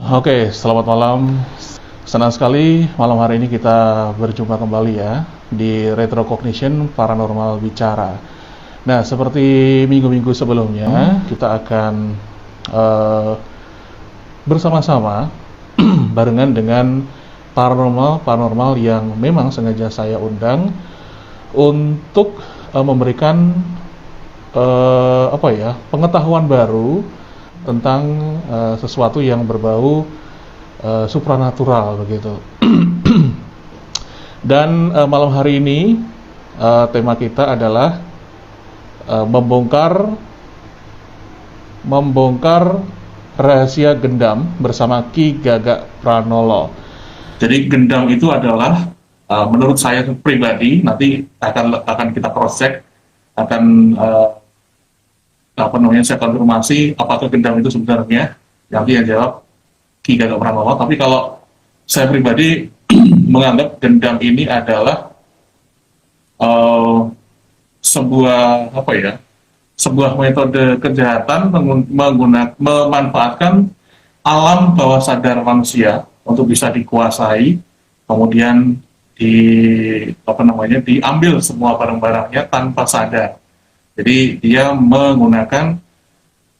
Oke, selamat malam. Senang sekali malam hari ini kita berjumpa kembali ya di Retrocognition Paranormal Bicara. Nah, seperti minggu-minggu sebelumnya, kita akan bersama-sama barengan dengan paranormal yang memang sengaja saya undang untuk memberikan pengetahuan baru tentang sesuatu yang berbau supranatural begitu. Dan malam hari ini tema kita adalah membongkar rahasia gendam bersama Ki Gagak Pranolo. Jadi gendam itu adalah menurut saya pribadi, nanti akan kita cross check, saya konfirmasi apakah gendam itu sebenarnya, nanti yang jawab Ki Gagak Pranolo. Tapi kalau saya pribadi menganggap gendam ini adalah sebuah metode kejahatan memanfaatkan alam bawah sadar manusia untuk bisa dikuasai, kemudian diambil semua barang-barangnya tanpa sadar. Jadi dia menggunakan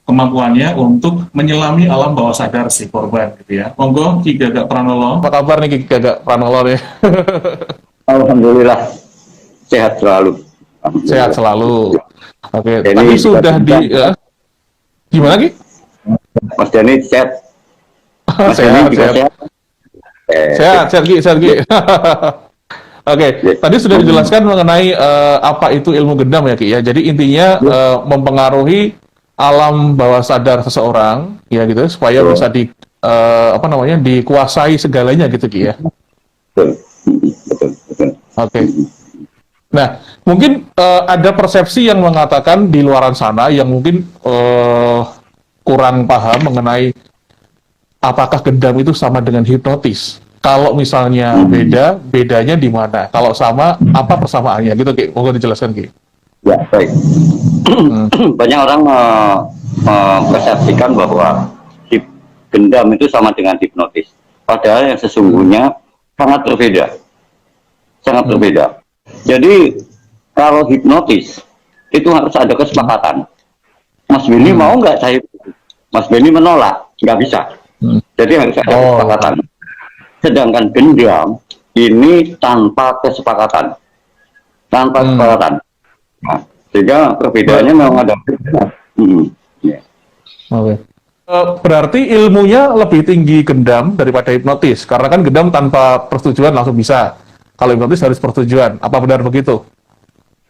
kemampuannya untuk menyelami alam bawah sadar si korban gitu ya. Monggo Ki Gagak Pranolo. Apa kabar nih Ki Gagak Pranolo nih? Alhamdulillah sehat selalu. Sehat selalu. Oke, tadi sudah gimana Ki? Mas Dani sehat. Mas Sehat, Dani juga sehat. Sehat Ki. Oke, tadi sudah dijelaskan mengenai apa itu ilmu gendam ya Ki ya. Jadi intinya mempengaruhi alam bawah sadar seseorang ya gitu supaya bisa dikuasai segalanya gitu Ki ya. Betul. Oke. Nah, mungkin ada persepsi yang mengatakan di luaran sana yang mungkin kurang paham mengenai apakah gendam itu sama dengan hipnotis. Kalau misalnya bedanya di mana? Kalau sama, apa persamaannya? Gitu, Ki. Monggo dijelaskan, Ki. Ya, baik. Banyak orang mempersepsikan bahwa gendam itu sama dengan hipnotis. Padahal yang sesungguhnya sangat berbeda. Sangat berbeda. Jadi, kalau hipnotis, itu harus ada kesepakatan. Mas Benny mau nggak saya? Mas Benny menolak. Nggak bisa. Jadi harus ada kesepakatan. Sedangkan gendam ini tanpa kesepakatan, kesepakatan. Nah, sehingga perbedaannya memang ada. Oke. Berarti ilmunya lebih tinggi gendam daripada hipnotis, karena kan gendam tanpa persetujuan langsung bisa. Kalau hipnotis harus persetujuan. Apa benar begitu?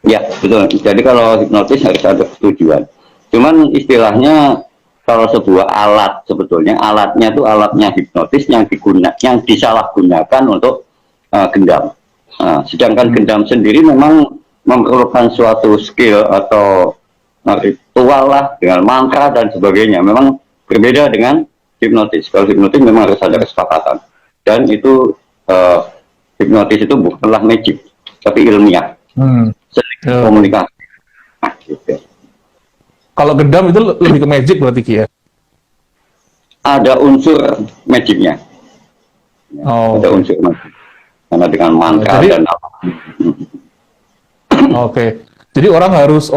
Ya, betul. Jadi kalau hipnotis harus ada persetujuan. Cuman istilahnya, kalau sebuah alat, sebetulnya alatnya itu alatnya hipnotis yang disalahgunakan untuk gendam. Sedangkan gendam sendiri memang memerlukan suatu skill atau ritual lah dengan mantra dan sebagainya. Memang berbeda dengan hipnotis. Kalau hipnotis memang harus ada kesepakatan. Dan itu hipnotis itu bukanlah magic, tapi ilmiah. Komunikasi. Nah, gitu. Kalau gendam itu lebih ke magic berarti Ki ya? Ada unsur magicnya. Ada unsur magic. Karena dengan mantra dan apa. Oke. Jadi orang harus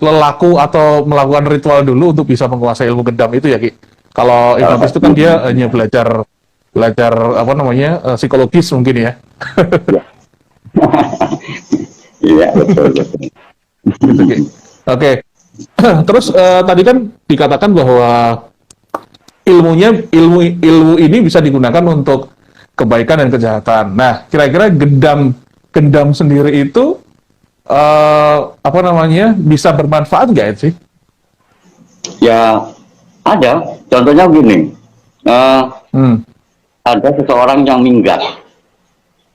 lelaku atau melakukan ritual dulu untuk bisa menguasai ilmu gendam itu ya Ki? Kalau hipnotis itu kan dia hanya belajar psikologis mungkin ya? Iya, betul. Gitu, Ki. Oke. Terus tadi kan dikatakan bahwa ilmu ini bisa digunakan untuk kebaikan dan kejahatan. Nah, kira-kira gendam sendiri itu bisa bermanfaat nggak sih? Ya ada. Contohnya begini, ada seseorang yang minggat,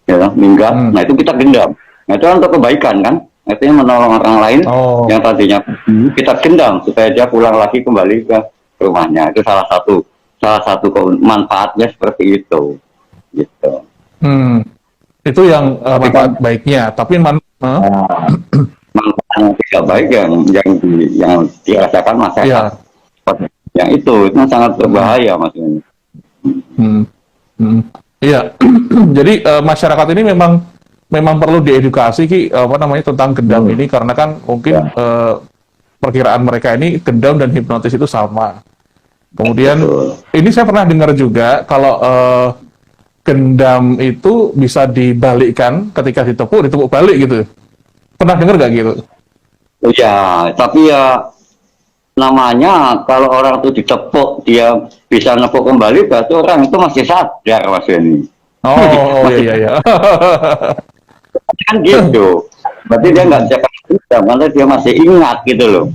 Nah itu kita gendam. Nah itu untuk kebaikan kan? Artinya menolong orang lain yang tadinya kita gendam supaya dia pulang lagi kembali ke rumahnya. Itu salah satu manfaatnya seperti itu. Gitu. Itu yang manfaat baiknya. Tapi manfaat yang tidak baik yang dirasakan masyarakat. Yang itu sangat berbahaya maksudnya. Hmm. Hmm. Iya. Jadi masyarakat ini memang perlu diedukasi Ki, apa namanya, tentang gendam Hmm. ini, karena kan mungkin Ya, perkiraan mereka ini gendam dan hipnotis itu sama. Kemudian betul. ini saya pernah dengar juga kalau gendam itu bisa dibalikkan ketika ditepuk balik gitu. Pernah dengar nggak gitu? Ya, tapi ya namanya kalau orang itu ditepuk dia bisa nepuk kembali berarti orang itu masih sadar Mas ini. Oh, oh iya Masih iya iya. kan gitu. Berarti dia nggak bisa kerja, karena dia masih ingat gitu loh.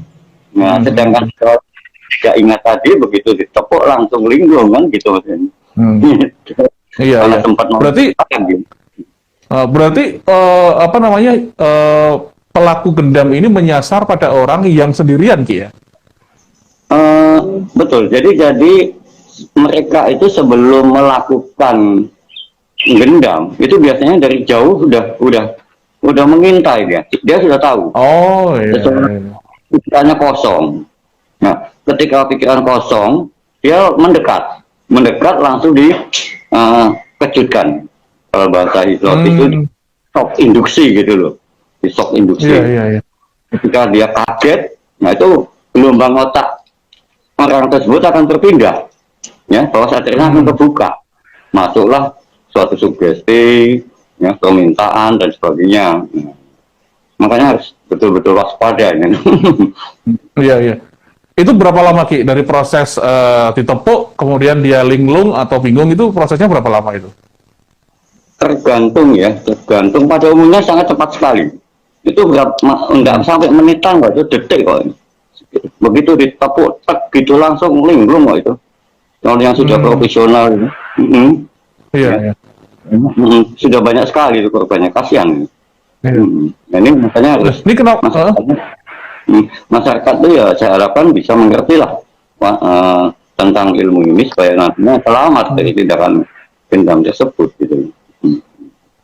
Nah, sedangkan Hmm. kalau tidak ingat tadi begitu ditepuk langsung linglung kan gitu Mas ini. Hmm. Iya Karena iya. sempat Berarti nonton gitu. apa namanya, pelaku gendam ini menyasar pada orang yang sendirian Ki ya? Eh, betul. Jadi mereka itu sebelum melakukan gendam itu biasanya dari jauh udah mengintai dia. Dia sudah tahu. Oh iya, iya, Sesuatu iya. pikirannya kosong. Nah, ketika pikiran kosong, dia mendekat langsung dikejutkan. Kalau bahasa hipnotis itu Hmm, shock induksi gitu loh, di shock iya induksi. iya iya. Ketika dia kaget, nah itu gelombang otak orang tersebut akan terpindah, ya, bawah sadarnya akan Hmm, terbuka, masuklah suatu sugesti, ya, permintaan dan sebagainya. Nah, makanya harus betul-betul waspada ini. iya iya. Itu berapa lama Ki dari proses ditepuk kemudian dia linglung atau bingung, itu prosesnya berapa lama itu? Tergantung ya, tergantung, pada umumnya sangat cepat sekali. Itu enggak Hmm. sampai menitan kok, itu detik kok. Begitu ditepuk tek gitu langsung linglung kok itu. Kalau yang sudah Hmm, profesional, iya ya, iya. sudah banyak sekali itu korbannya, kasihan. Iya. Nah, ini makanya Nah, harus ini kenapa? masyarakatnya, masyarakat itu ya saya harapkan bisa mengerti lah tentang ilmu ini supaya nantinya selamat dari tindakan dendam tersebut gitu. Hmm.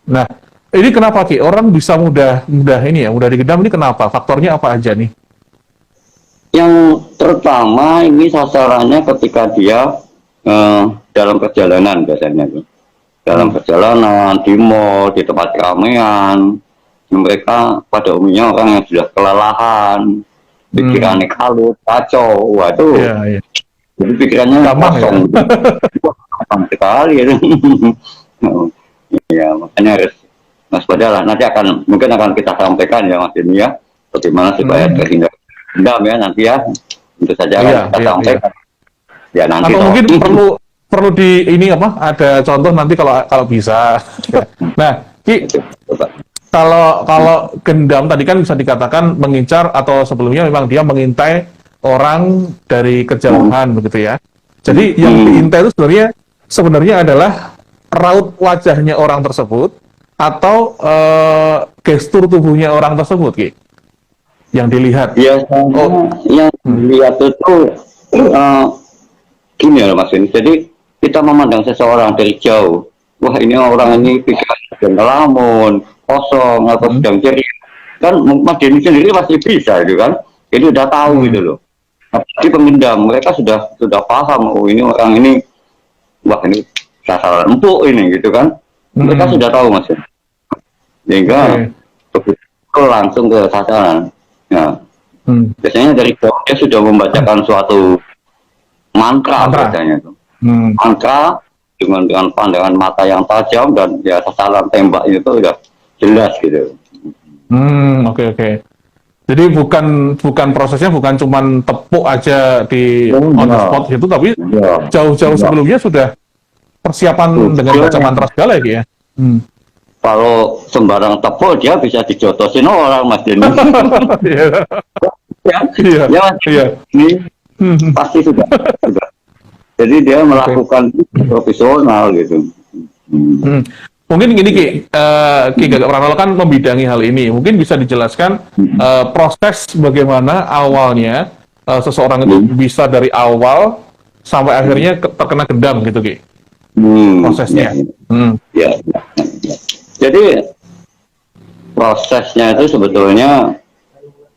Nah, ini kenapa Ki? Orang bisa mudah mudah ini ya, mudah digedam ini kenapa? Faktornya apa aja nih? Yang terutama ini sasarannya ketika dia dalam perjalanan biasanya tuh. Dalam Hmm. perjalanan, di mall, di tempat keramaian, mereka pada umumnya orang yang sudah kelelahan, Hmm. pikirannya kalut, kacau, waduh, Iya, iya. jadi pikirannya Gampang ya. kosong, kosong sekali itu. Ya, makanya harus waspada lah. Nanti mungkin akan kita sampaikan ya Mas Dini ya, bagaimana supaya Hmm. terhindar dendam ya nanti ya. Tentu saja akan Iya, kita iya, iya. sampaikan. Ya nanti Atau toh. mungkin perlu perlu di ini apa? Ada contoh nanti kalau kalau bisa. Nah, Ki, Coba. kalau kalau gendam tadi kan bisa dikatakan mengincar atau sebelumnya memang dia mengintai orang dari kejauhan begitu ya. Jadi yang Hmm. diintai itu sebenarnya adalah raut wajahnya orang tersebut atau gestur tubuhnya orang tersebut, Ki, yang dilihat. Biasanya Oh, yang hmm, dilihat itu eh, gini ya Mas Vin. Jadi kita memandang seseorang dari jauh. Wah ini orang hmm, ini pikirannya sedang ngelamun, kosong atau hmm, sedang ceria. Kan Mas Denny sendiri masih bisa gitu kan. Jadi udah tahu hmm, gitu loh. Tapi pengendam mereka sudah paham. Oh ini orang ini, wah ini sasaran empuk ini gitu kan. Mereka hmm, sudah tahu Mas. Sehingga oke, begitu langsung ke sasaran. Nah, hmm, biasanya dari jauh dia sudah membacakan suatu mantra mantra. biasanya itu. Hmm, Mantra dengan pandangan mata yang tajam dan ya sasaran tembak itu udah jelas gitu. oke, oke. Jadi bukan bukan prosesnya bukan cuman tepuk aja di Oh on the ya, spot gitu, tapi ya, jauh-jauh ya. sebelumnya sudah persiapan dengan baca Tujuannya mantra segala ya, Ki, ya. Hmm. kalau sembarang tepuk dia bisa dijotosin orang Mas Denny. Iya, Ya, iya, ya Mas iya. Denny Hmm, pasti sudah. Jadi dia oke. melakukan profesional gitu. Hmm. Hmm. Mungkin gini Ki, Ki Gagak Pranolo kan membidangi hal ini. Mungkin bisa dijelaskan proses bagaimana awalnya seseorang itu Hmm. bisa dari awal sampai akhirnya terkena gendam gitu Ki, Ya, prosesnya. Hmm. ya, ya. Jadi prosesnya itu sebetulnya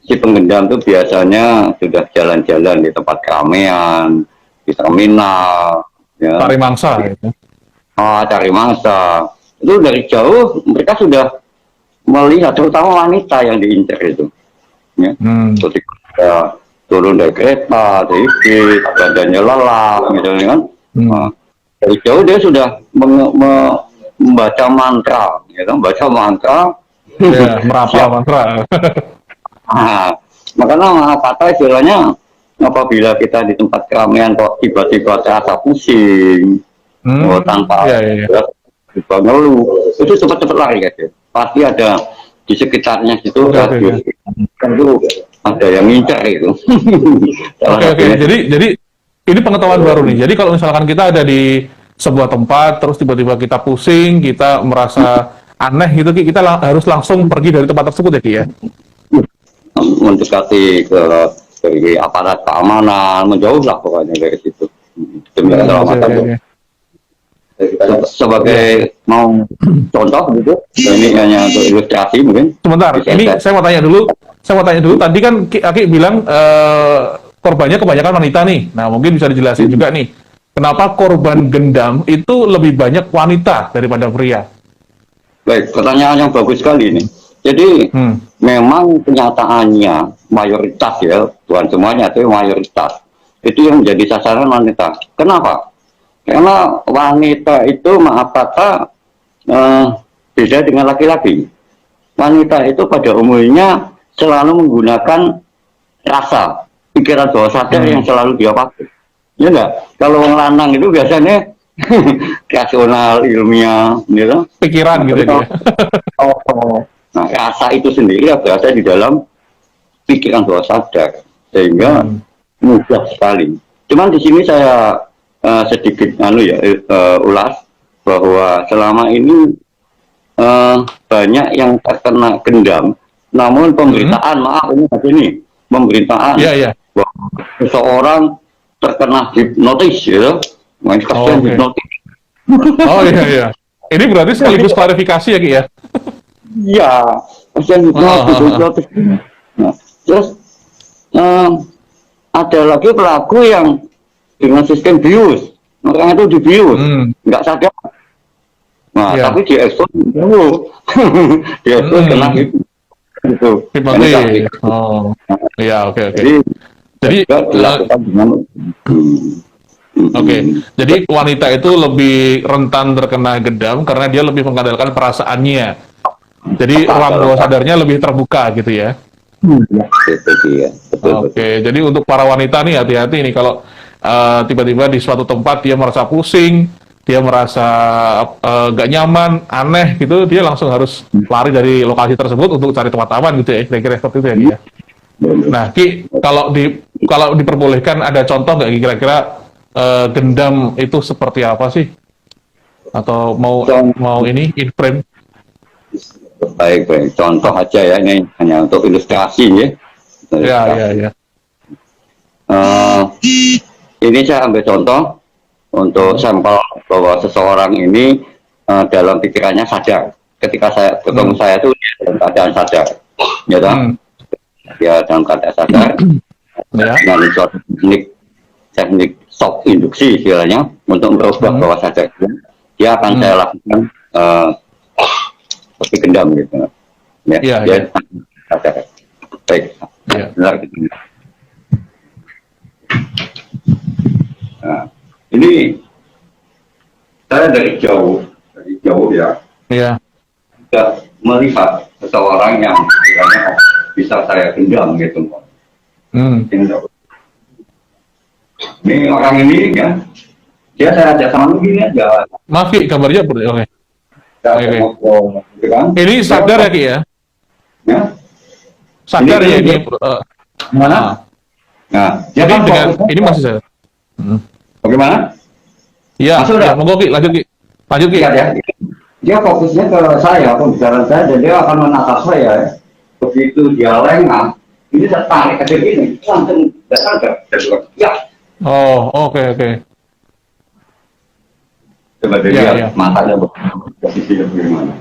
si pengendam itu biasanya sudah jalan-jalan di tempat keramaian, di terminal, Ya. Cari mangsa gitu. Cari mangsa. Itu dari jauh mereka sudah melihat, terutama wanita yang diincar itu. Ya. Ketika turun dari kereta, dari bis, badannya lelah, misalnya kan. Dari jauh dia sudah membaca mantra, ya kan? Membaca mantra. Ya, merapal mantra. Makanya kata istilahnya, apabila kita di tempat keramaian kok tiba-tiba terasa pusing, tanpa ngeluh, itu cepat-cepat lari guys. Pasti ada di sekitarnya situ, itu ada yang ngincar itu. Oke. Jadi ini pengetahuan baru nih. Jadi kalau misalkan kita ada di sebuah tempat, terus tiba-tiba kita pusing, kita merasa aneh gitu, Ki, kita harus langsung pergi dari tempat tersebut ya, Ki ya? Mendekati ke dari aparat keamanan, menjauhlah pokoknya dari situ. Demi keselamatan. Sebagai mau contoh gitu, ini hanya untuk ilustrasi mungkin. Sebentar, ini saya mau tanya dulu. Tadi kan Aki bilang korbannya kebanyakan wanita nih. Nah, mungkin bisa dijelasin juga nih, kenapa korban gendam itu lebih banyak wanita daripada pria? Baik, pertanyaan yang bagus sekali nih. Jadi memang kenyataannya mayoritas ya, bukan semuanya, tapi mayoritas itu yang menjadi sasaran wanita. Kenapa? Karena wanita itu maaf kata beda dengan laki-laki. Wanita itu pada umumnya selalu menggunakan rasa, pikiran bawah sadar yang selalu dia pakai. Ya enggak? Kalau orang lanang itu biasanya rasional, ilmiah, gitu. Pikiran gitu ya. Nah, rasa itu sendiri berada di dalam pikiran bawah sadar, sehingga mudah sekali. Cuman di sini saya sedikit ulas bahwa selama ini banyak yang terkena gendam, namun pemberitaan pemberitaan bahwa seseorang terkena hipnotis, ya, hipnotis. Oh iya. Ini berarti sekaligus klarifikasi ya, Ki ya? Iya, pasien hipnotis. Nah, terus ada lagi pelaku yang dengan sistem bius, orang itu dibius, nggak sadar. Nah, tapi diekspos dulu, diekspos kena gitu. Hipnotis. Oh, iya, oke. Jadi dilakukan dengan jadi wanita itu lebih rentan terkena gendam karena dia lebih mengandalkan perasaannya. Jadi ruang bawah sadarnya lebih terbuka gitu ya. Oke, jadi untuk para wanita nih hati-hati nih kalau tiba-tiba di suatu tempat dia merasa pusing, dia merasa gak nyaman, aneh gitu, dia langsung harus lari dari lokasi tersebut untuk cari tempat aman gitu ya, kira-kira seperti itu ya, Ki ya. Nah, Ki, kalau diperbolehkan ada contoh nggak kira-kira gendam itu seperti apa sih? Atau mau ini in frame? Baik. Contoh aja ya, ini hanya untuk ilustrasi ya. Iya. Ini saya ambil contoh untuk sampel bahwa seseorang ini dalam pikirannya sadar. Ketika saya bertemu saya itu dalam keadaan sadar, ya toh? Dia dalam keadaan sadar dengan suatu teknik shock induksi istilahnya untuk merubah bawah sadar. Dia akan saya lakukan seperti gendam gitu. Dia sadar. Baik, benar gitu. Nah, ini saya dari jauh ya. Sudah melihat seseorang yang kiranya bisa saya gendam gitu. Ini orang ini ya, dia saya ajak sama begini aja. Maaf Ki, kabarnya oke. Ini sadar ya Ki ya? Sadar ya Ki? Mana? Nah, jadi dengan ini masih saya. Bagaimana? Iya, monggo Ki, lanjut Ki. Dia fokusnya ke saya, pembicaraan saya, dan dia akan menatap saya. Begitu dia lengah, ini saya tarik ke sini, langsung datang ke ya. Oh, oke. Coba dilihat matanya posisi bagaimana.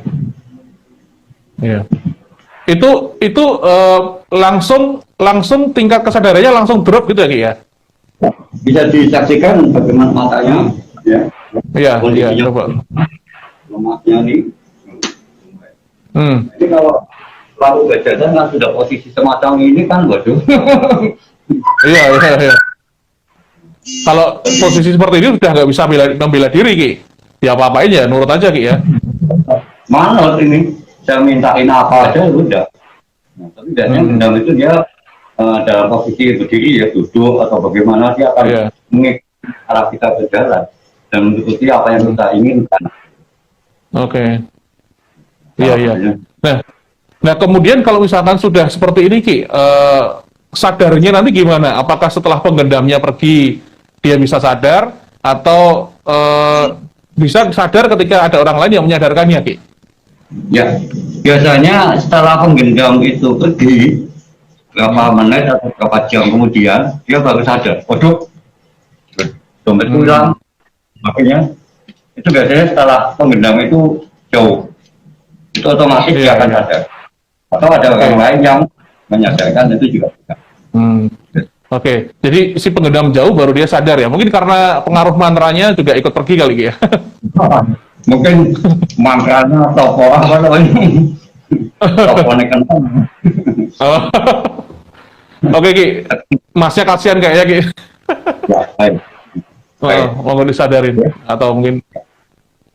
Iya. Itu langsung tingkat kesadarannya langsung drop gitu ya Ki ya? Bisa disaksikan bagaimana matanya Ya. Iya, Kondisinya coba. lemaknya nih. Hmm. Jadi kalau lalu berjalan kan sudah posisi semacam ini kan, waduh. Iya, iya, iya. Kalau posisi seperti ini udah nggak bisa membela diri, Ki. Ya apa-apain ya, nurut aja, Ki ya. Mana ini? Saya mintain apa aja udah. Nah, tapi biasanya gendam itu dia dalam posisi berdiri ya duduk atau bagaimana dia akan Iya. mengikuti arah kita berjalan dan mengikuti apa yang kita inginkan. Oke. Iya, iya. Nah, kemudian kalau misalkan sudah seperti ini, Ki, sadarnya nanti gimana? Apakah setelah penggendamnya pergi, dia bisa sadar, atau bisa sadar ketika ada orang lain yang menyadarkannya, Ki? Ya, biasanya setelah penggendam itu pergi berapa menit atau berapa jam kemudian dia baru sadar. Waduh, dompet hilang. Makanya itu biasanya setelah penggendam itu jauh, itu otomatis dia akan sadar. Atau ada orang lain yang menyadarkan itu juga bisa. Oke, jadi si penggendam jauh baru dia sadar ya. Mungkin karena pengaruh mantranya juga ikut pergi kali, Ki ya. Mungkin mantranya tokoh apa namanya? Tokoh nekan. Oh. Oke, Ki. Masnya kasihan kayaknya, Ki. Ya, baik. Baik. Mau disadarin atau mungkin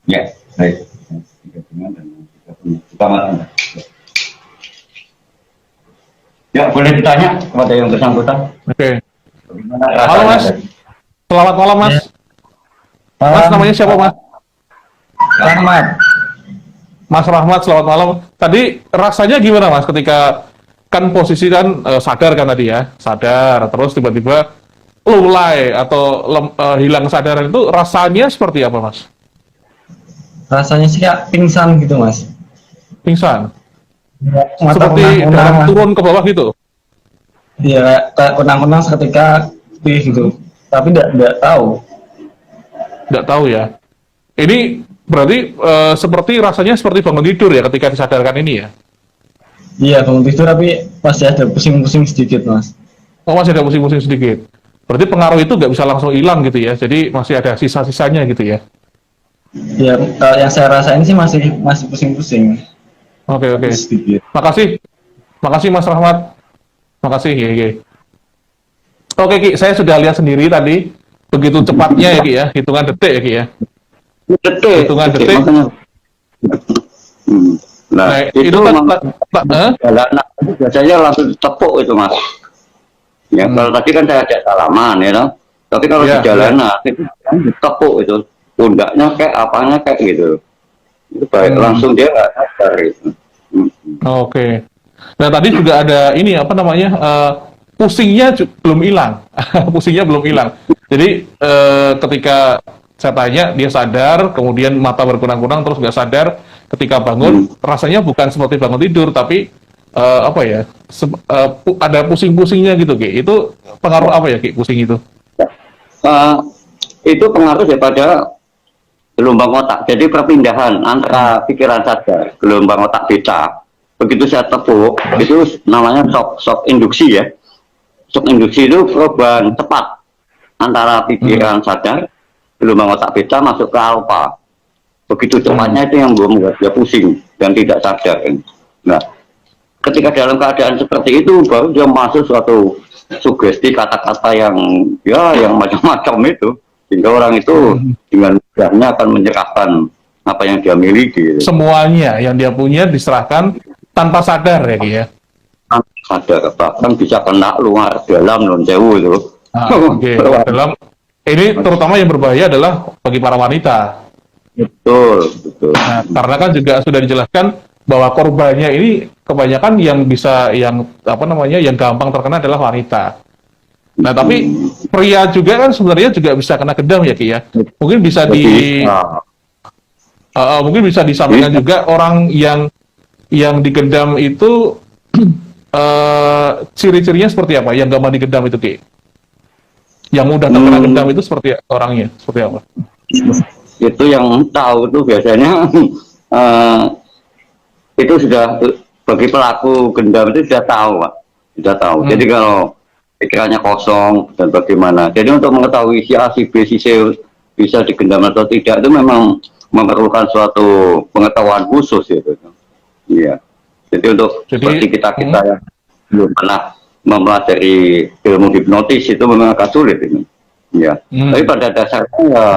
Ya, baik. Ya, boleh ditanya kepada yang bersangkutan. Oke. Bagaimana Halo, Mas. rasanya? Selamat malam, Mas. Mas, namanya siapa, Mas? Rahmat. Mas Rahmat, selamat malam. Tadi rasanya gimana, Mas, ketika kan posisi kan sadar kan tadi ya, sadar, terus tiba-tiba lulai atau hilang kesadaran itu rasanya seperti apa, Mas? Rasanya sih kayak pingsan gitu, Mas. Pingsan? Mata Seperti darah kunang-kunang. turun ke bawah gitu? Iya, kayak kunang-kunang seketika gitu. Tapi tidak tahu. Nggak tahu ya. Ini berarti seperti rasanya seperti bangun tidur ya ketika disadarkan ini ya? Iya, bangun tidur tapi masih ada pusing-pusing sedikit, Mas. Oh, masih ada pusing-pusing sedikit. Berarti pengaruh itu nggak bisa langsung hilang gitu ya? Jadi masih ada sisa-sisanya gitu ya? Iya, kalau yang saya rasain sih masih pusing-pusing. Oke, oke. Sedikit. Makasih. Makasih, Mas Rahmat. Makasih, ya, ya. Oke, Ki, saya sudah lihat sendiri tadi. Begitu cepatnya ya, Ki ya? Hitungan detik ya, Ki ya? Detik. Hitungan detik. Makanya. Nah, Nah, itu biasanya langsung tepuk itu, Mas. Ya, kalau tadi kan saya ada salaman ya, no? Tapi kalau di jalanan itu tepuk itu pundaknya kayak apanya kayak gitu. Itu baik langsung dia nggak sadar itu. Oke. Nah, tadi juga ada ini apa namanya? Pusingnya belum hilang. Pusingnya belum hilang. Jadi ketika saya tanya dia sadar, kemudian mata berkunang-kunang terus nggak sadar. Ketika bangun rasanya bukan seperti bangun tidur, tapi apa ya? Ada pusing-pusingnya gitu, Ki. Itu pengaruh apa ya, Ki? Pusing itu? Itu pengaruh daripada gelombang otak. Jadi perpindahan antara pikiran sadar, gelombang otak beta. Begitu saya tepuk, itu namanya shock induksi ya. Shock induksi itu perubahan cepat antara pikiran sadar, gelombang otak beta masuk ke alfa. Begitu cepatnya itu yang membuat dia pusing dan tidak sadar. Nah, ketika dalam keadaan seperti itu baru dia masuk suatu sugesti kata-kata yang macam-macam itu. Sehingga orang itu dengan mudahnya akan menyerahkan apa yang dia miliki. Semuanya yang dia punya diserahkan tanpa sadar ya, Ki ya? Tanpa sadar, bahkan bisa kena luar dalam non sewu itu. Oke. Dalam ini terutama yang berbahaya adalah bagi para wanita. Betul. Nah, karena kan juga sudah dijelaskan bahwa korbannya ini kebanyakan yang gampang terkena adalah wanita. Nah, tapi pria juga kan sebenarnya juga bisa kena gendam ya, Ki ya. Mungkin bisa mungkin bisa disampaikan juga orang yang digendam itu ciri-cirinya seperti apa? Yang gampang digendam itu, Ki? Yang mudah terkena gendam itu seperti orangnya, seperti apa? Itu yang tahu tuh biasanya itu sudah bagi pelaku gendam itu sudah tahu, Pak. Sudah tahu. Jadi kalau pikirannya kosong dan bagaimana. Jadi untuk mengetahui si A, si B, si C bisa digendam atau tidak itu memang memerlukan suatu pengetahuan khusus gitu. Iya. Jadi untuk seperti kita yang belum pernah mempelajari ilmu hipnotis itu memang agak sulit ini. Ya. Tapi pada dasarnya ya,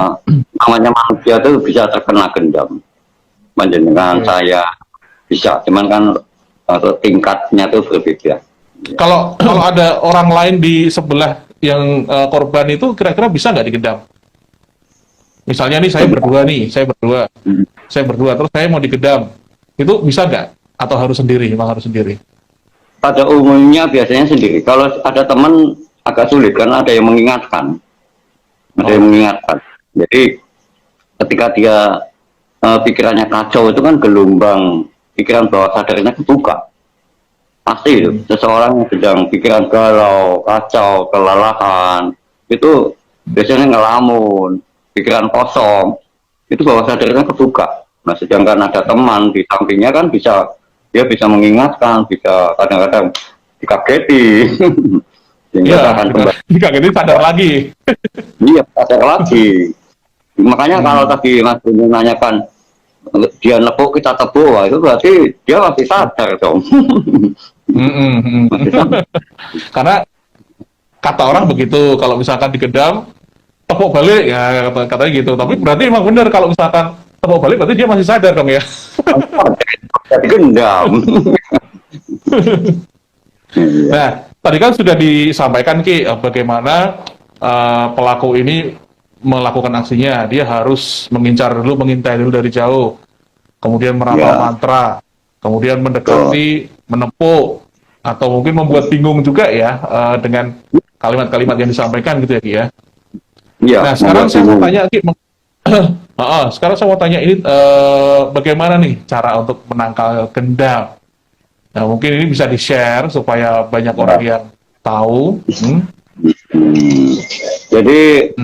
namanya manusia itu bisa terkena gendam. Panjenengan saya bisa, cuman kan tingkatnya itu berbeda. Kalau ada orang lain di sebelah yang korban itu kira-kira bisa nggak digendam? Misalnya nih saya berdua, terus saya mau digedam, itu bisa nggak? Atau harus sendiri? Memang harus sendiri? Pada umumnya biasanya sendiri. Kalau ada teman agak sulit karena ada yang mengingatkan, Jadi ketika dia pikirannya kacau itu kan gelombang pikiran bawah sadarnya kebuka. Pasti itu seseorang yang sedang pikiran galau, kacau, kelelahan itu biasanya ngelamun, pikiran kosong, itu bawah sadarnya kebuka. Nah, sedangkan ada teman di sampingnya kan dia bisa mengingatkan, bisa kadang-kadang dikageti, sehingga akan kembali. Dikageti sadar lagi. Iya, sadar lagi. Makanya kalau tadi Mas Buni nanyakan dia nepuk kita tepuk, wah, itu berarti dia masih sadar dong. Karena kata orang begitu, kalau misalkan digedam tepuk balik ya katanya gitu. Tapi berarti emang benar kalau misalkan tepuk balik berarti dia masih sadar dong ya. Jadi gendam. Nah, tadi kan sudah disampaikan Ki bagaimana pelaku ini melakukan aksinya. Dia harus mengintai dulu dari jauh, kemudian merapal mantra, kemudian mendekati, menepuk, atau mungkin membuat bingung juga ya dengan kalimat-kalimat yang disampaikan gitu ya Ki ya. Iya. Nah, sekarang saya mau tanya Ki, sekarang saya mau tanya ini bagaimana nih cara untuk menangkal gendam? Nah, mungkin ini bisa di-share supaya banyak orang yang tahu. Jadi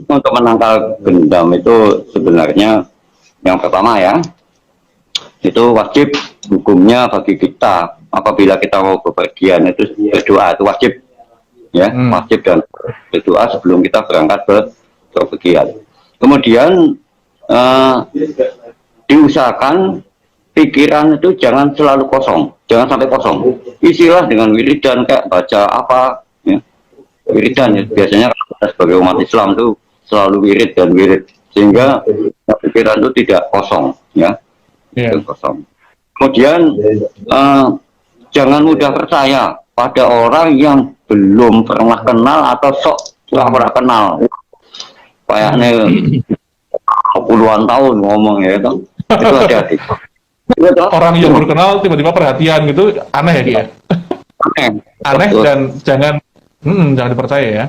untuk menangkal gendam itu sebenarnya yang pertama ya, itu wajib hukumnya bagi kita apabila kita mau bepergian itu berdoa, itu wajib ya, wajib dan berdoa sebelum kita berangkat bepergian. Kemudian diusahakan pikiran itu jangan selalu kosong, jangan sampai kosong. Isilah dengan wiridan, kayak baca apa ya, wiridan ya. Biasanya kita sebagai umat Islam itu selalu wirid dan wirid, sehingga pikiran itu tidak kosong ya. Kosong. Kemudian jangan mudah percaya pada orang yang belum pernah kenal atau sok pernah kenal. Kayaknya puluhan tahun ngomong ya itu hati-hati. Orang yang baru kenal tiba-tiba perhatian gitu aneh ya dia. Aneh dan jangan dipercaya ya.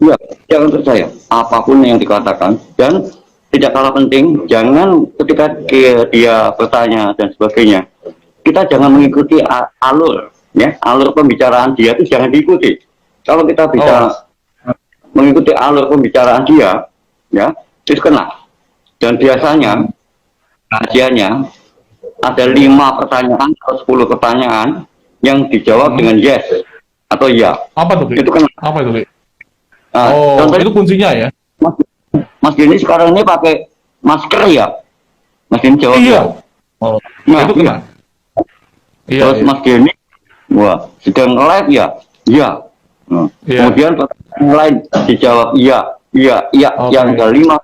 Iya, jangan percaya apapun yang dikatakan, dan tidak kalah penting, jangan ketika dia bertanya dan sebagainya, kita jangan mengikuti alur pembicaraan dia itu jangan diikuti. Kalau kita bisa mengikuti alur pembicaraan dia, ya itu kena. Dan biasanya rahasianya ada 5 pertanyaan atau 10 pertanyaan yang dijawab dengan yes atau ya. Apa tuh? Itu kena. Apa itu? Contohnya, itu kuncinya ya. Mas Gini sekarang ini pakai masker ya? Mas Gini jawab iya. Nah, itu kena. Iya, terus Mas Gini, wah sedang live ya? Iya. Kemudian pertanyaan lain dijawab iya. Yang kelima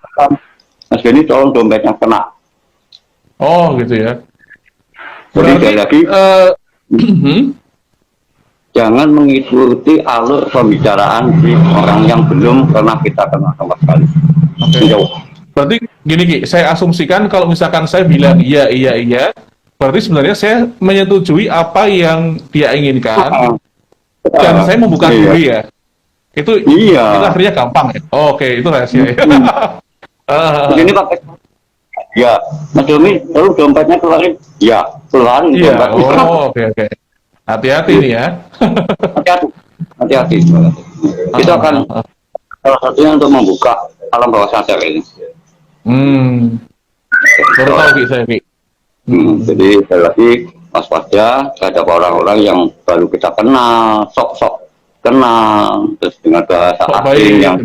Mas Gini tolong dompetnya kena. Oh gitu ya. Berarti lagi jangan mengikuti alur pembicaraan di orang yang belum pernah kita kenal sama sekali. Berarti gini Ki, saya asumsikan kalau misalkan saya bilang iya, berarti sebenarnya saya menyetujui apa yang dia inginkan dan saya membuka diri ya. Itu akhirnya gampang ya. Oke, itu rahasia ya. Ini pakai ya, Mas Domi, lalu dompetnya keluarin ya, keluarin dompetnya. Oke. Hati-hati nih ya. Hati-hati. Itu akan salah satunya untuk membuka alam bawah sadar ini. Baru tahu Ki saya Ki. Jadi sekali lagi waspada terhadap orang-orang yang baru kita kenal, sok kenal, terus dengan bahasa asing yang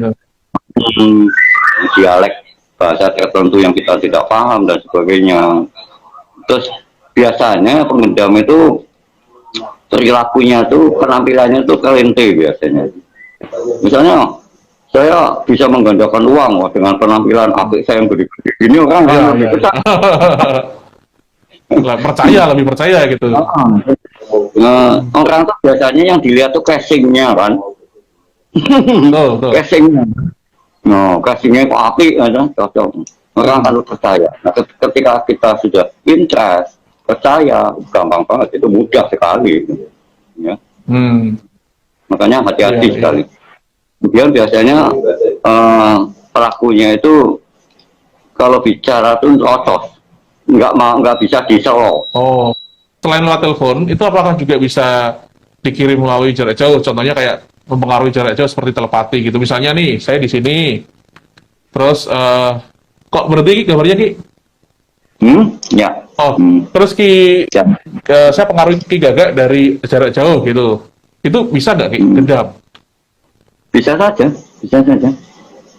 dialek bahasa tertentu yang kita tidak paham dan sebagainya. Terus biasanya pengendam itu perilakunya tuh, penampilannya tuh kelente biasanya. Misalnya saya bisa menggandakan uang wah, dengan penampilan apik saya yang gede-gede ini orang yang lebih besar. Lebih percaya gitu. Nah, orang tuh biasanya yang dilihat tuh casingnya kan. Betul. Casingnya. No, casingnya kok apik aja, cocok. Orang kalau percaya. Nah, ketika kita sudah interest, percaya, gampang banget, itu mudah sekali. Ya. Makanya hati-hati sekali. Kemudian biasanya pelakunya itu kalau bicara tuh otos, nggak bisa diselo. Oh, selain lewat telepon, itu apakah juga bisa dikirim melalui jarak jauh? Contohnya kayak mempengaruhi jarak jauh seperti telepati gitu. Misalnya nih, saya di sini, terus kok berhenti gambarnya Ki? Ya. Oh, terus Ki, Ya. Saya pengaruhi Ki Gagak dari jarak jauh gitu. Itu bisa nggak Ki? Gendam? Bisa saja. Bisa saja.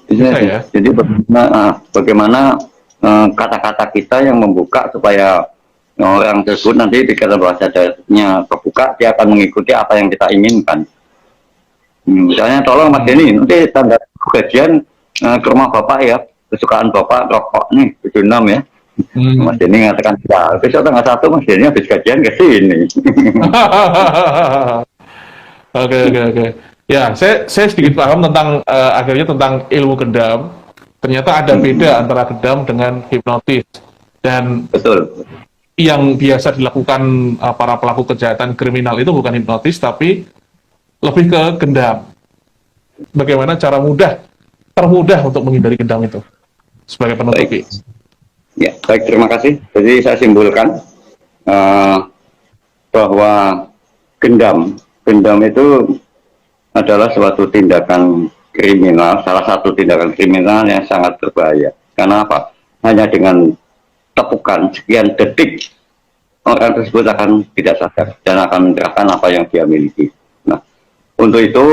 Ya? Jadi bagaimana kata-kata kita yang membuka supaya orang tersebut nanti dikira bahasa daerahnya terbuka, dia akan mengikuti apa yang kita inginkan. Misalnya tolong Mas Denny, nanti tanda gajian ke rumah Bapak ya, kesukaan Bapak rokok nih, 76 ya. Mas Denny mengatakan, ya besok tanggal 1 Mas Denny habis gajian ke sini. Oke. Ya, saya sedikit paham tentang akhirnya tentang ilmu gendam. Ternyata ada beda antara gendam dengan hipnotis. Dan Betul. yang biasa dilakukan para pelaku kejahatan kriminal itu bukan hipnotis, tapi lebih ke gendam. Bagaimana cara termudah untuk menghindari gendam itu? Sebagai penutup. Ya, baik, terima kasih. Jadi saya simpulkan bahwa gendam itu adalah suatu tindakan kriminal, salah satu tindakan kriminal yang sangat berbahaya. Karena apa? Hanya dengan tepukan sekian detik, orang tersebut akan tidak sadar dan akan menyerahkan apa yang dia miliki. Nah, untuk itu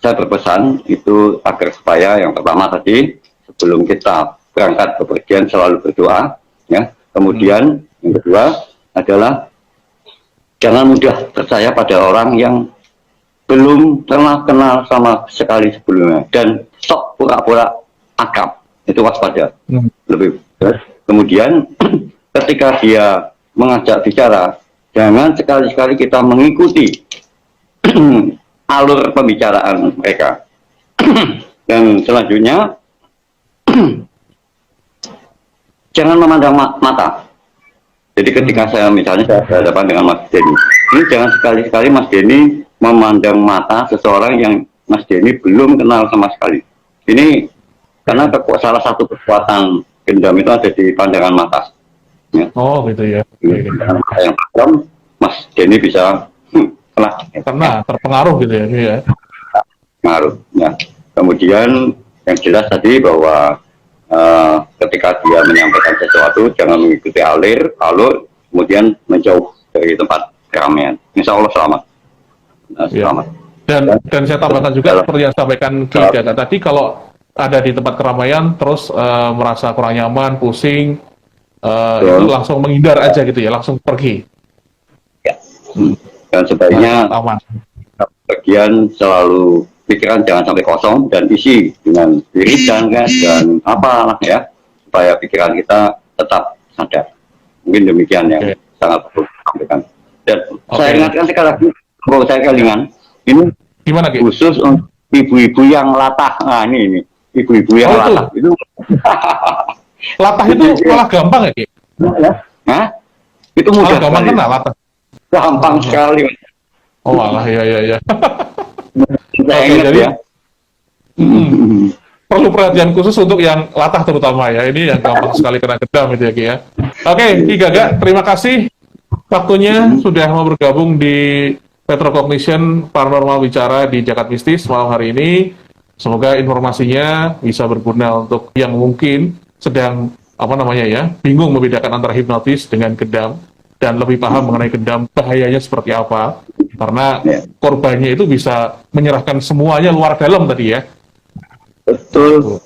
saya berpesan itu agar supaya yang pertama tadi, sebelum kita berangkat bepergian selalu berdoa, ya. Kemudian yang kedua adalah jangan mudah percaya pada orang yang belum pernah kenal sama sekali sebelumnya dan sok pura-pura akrab, itu waspada. Lebih. Kemudian ketika dia mengajak bicara, jangan sekali-sekali kita mengikuti alur pembicaraan mereka. Dan selanjutnya jangan memandang mata. Jadi ketika saya misalnya saya berhadapan dengan Mas Denny, ini jangan sekali-sekali Mas Denny memandang mata seseorang yang Mas Denny belum kenal sama sekali. Ini karena salah satu kekuatan gendam itu ada di pandangan mata. Ya. Oh gitu ya. Dengan mata yang tajam, Mas Denny bisa kena terpengaruh gitu ya. Pengaruh. Ya. Kemudian yang jelas tadi bahwa ketika dia menyampaikan sesuatu jangan mengikuti alur, kemudian menjauh dari tempat keramaian. Insya Allah selamat. Selamat. Dan saya tambahkan juga seperti yang sampaikan Ki Gagak tadi, kalau ada di tempat keramaian terus merasa kurang nyaman, pusing, itu langsung menghindar aja gitu ya, langsung pergi. Ya. Dan sebaiknya aman. Bagian selalu pikiran jangan sampai kosong dan isi dengan wiridan dan apalah ya, supaya pikiran kita tetap sadar. Mungkin demikian yang sangat perlu disampaikan. Dan saya ingatkan sekali lagi, kalau saya kelingan, ini gimana, Ki? Khusus untuk ibu-ibu yang latah. Nah ini ibu-ibu yang latah itu. Latah itu malah gampang ya, Ki? Hah? Itu mudah malah gampang sekali. Latah. Gampang sekali. Oh alah, ya. Jadi ya. Perlu perhatian khusus untuk yang latah terutama ya. Ini yang gampang sekali kena gedam itu ya, Ki ya. Oke, Ki Gagak, terima kasih waktunya sudah mau bergabung di Retrocognition Paranormal Bicara di Jagat Mistis malam hari ini. Semoga informasinya bisa berguna untuk yang mungkin sedang bingung membedakan antara hipnotis dengan gedam dan lebih paham mengenai gedam bahayanya seperti apa. Karena korbannya itu bisa menyerahkan semuanya luar dalam tadi ya. Betul.